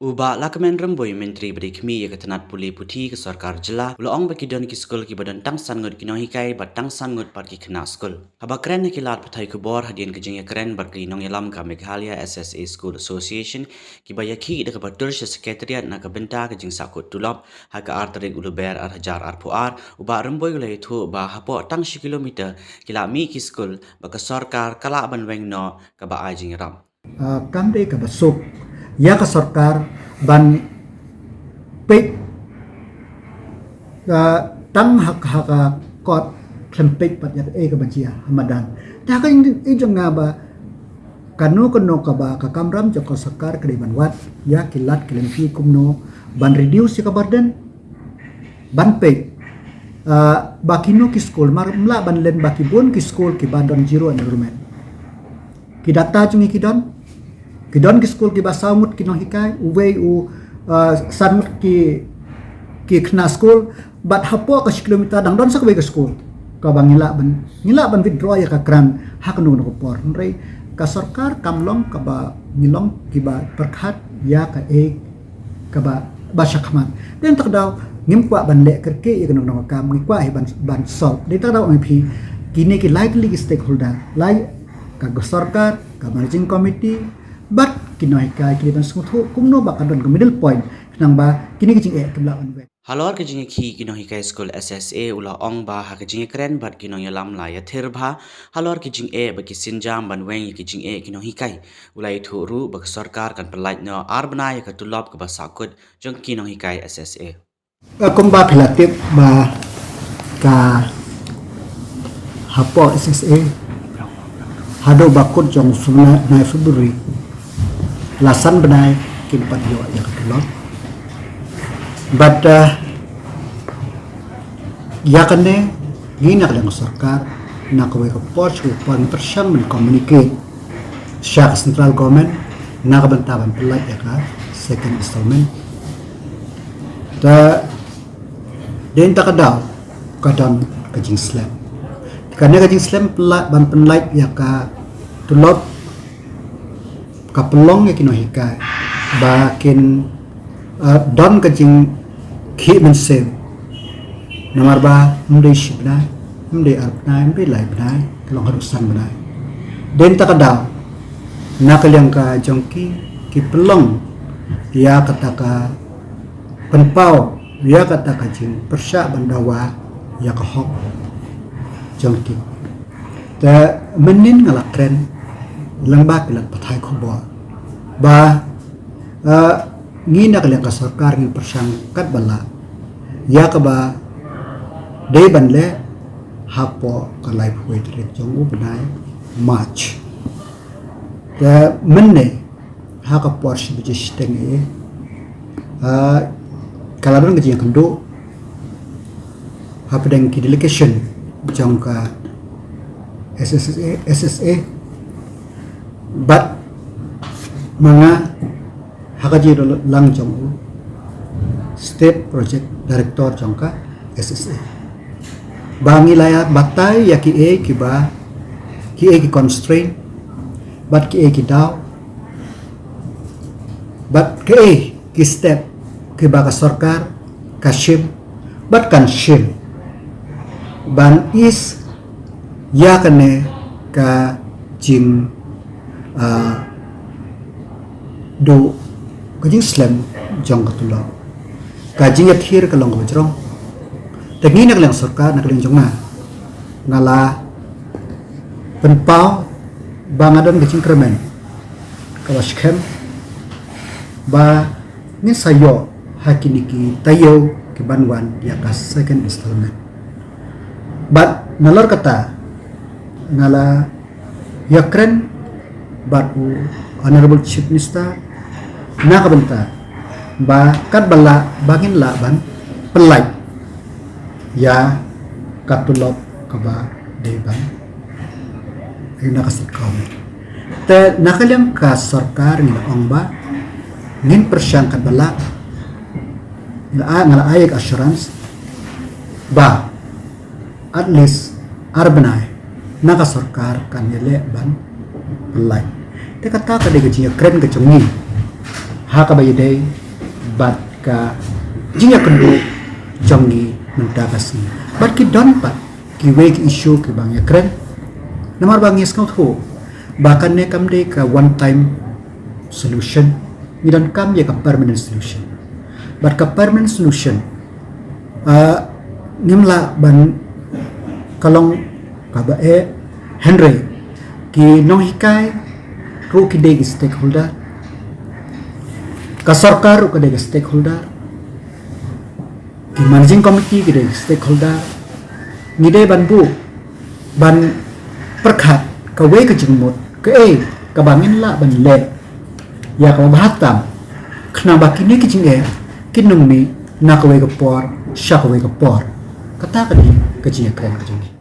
Uba lakamen remboi menteri berikmi ya ketenat puli putih ke sarkar jela ulang bagi don ki skul ki badan tang sangut ki nohikai bat tang sangut par ki kena skul. Haba keren ki lat patai ku bor hadian ke jeng keren bar ki nong yalam ka Meghalaya SSA School Association ki baya ki de ke batur se sekretariat na ke benta ke jeng sakut tulap ha ke arterik ulu ber ar hajar ar puar uba remboi ulai tu ba hapo tang si kilometer ki la mi ki skul ba ke sarkar kala ban weng no ke ba ai jeng ram. Kamde ka basuk ya ka sarkar ban pek tang hak kot klempek pat ya ka banjia hamadan ta ka injong nga ba kano ka ba ka kamram jo ka sarkar ka ban wat ya kilat kelempi kumno ban reduce ka burden ban pek bakino ki school mla ban len baki bon ki school ki bandon zero enrollment ki data chungi kidon ki school ki basamut ki no hikai uwei sanut ki khna school bat hapo ka kilometer dang don sak ke school ka bangila ban withdraw ya ka kran hak nu no por rei ka sarkar kamlong ka ba ngilong ki ba perkhat ya ka ka ba shakman den tak daw ngim kwa ban le kerke ya no no kam ngi kwa ban solve den tak daw mp kini ki likely stakeholder lai ka sarkar ka managing committee but kinoy ka kini ban sungthu kumno ba kadon ka middle point nang ba kini kijing kebla on we Halor ke jinge ki kino hikai school SSA ula ong ba ha ke jinge keren bat kino yalam la ya thir bha halor ke jinge ba ki sinjam ban weng ki jinge kino hikai ula itu ru ba sarkar kan pelait no arbna ya ka tulop ke ba sakut jong kino hikai SSA kong ba philatif ba ka hapo SSA hado bakut jong sumna na February lasan benai kin pat yo ya katulot but ya kane gina lang sarkar na ko ko porch ko pan persyam men communicate sya central government na kabantaban pelai ya ka second installment ta den takadaw kadam kajing slam karena kajing slam pelai ban pelai ya ka tulot kapelong ya kino hikai bakin don kajing ki men save nomor ba mde shibna mde arpna mde lai bna kelong harusan bna den takadaw nakalyang ka jongki ki pelong ya kataka penpau ya kataka jing persya bandawa ya kahok jongki ta menin ngalak tren lembak kilat pathai khobo ba ngina kalyang ka sarkar ngi persang kat bala ya ka ba de banle hapo ka life weight rate jong u banai march ta menne ha ka porsi biji stenge kalaban ngi kendo ha pedang ki delegation jong ka SSA but mga hakaji lang jong state project director jong ka SSA bangi laya batay ya ki ki constraint but ki daw but ki step ki ba ka sarkar ka shim but kan shim ban is ya kane ka jing do kajing slam jong katulo kajing athir kalong bajrong tangi nak lang sarkar nak lang jong na ngala penpau bangadan kajing kremen kawashkem ba ni sayo hakini ki tayo ki banwan ya ka second installment but nalor kata ngala yakren batu honorable chief minister na kabanta ba kat bala bangin laban pelai ya katulop kaba deban ina kasit kami te nakalyang ka sarkar ngila ong ba ngin persyang kat bala ngala ayek assurance ba at least arbanay naka sarkar kan yele ban pelai te kata ka de gaji kren ke chungi haka bayade bat ka jinya kendu jongi mentakasi bat ki don pat ki we ki issue ki bang ya kren namar bang yes kau thu bahkan ne kam de ka one time solution midan kam ya ka permanent solution bat ka permanent solution nimla ban kalong kaba Henry ki nong hikai ru ki de stakeholder ka sarkar ru ka de stakeholder ki managing committee ki de stakeholder ni de ban bu ban perkhat ka we ka jingmut ka ka bangin la ban le ya ka bahatam khna bakini ki jinge kinung ni na ka we ka por sha ka we ka por kata ka di ka jinga kren ka jingi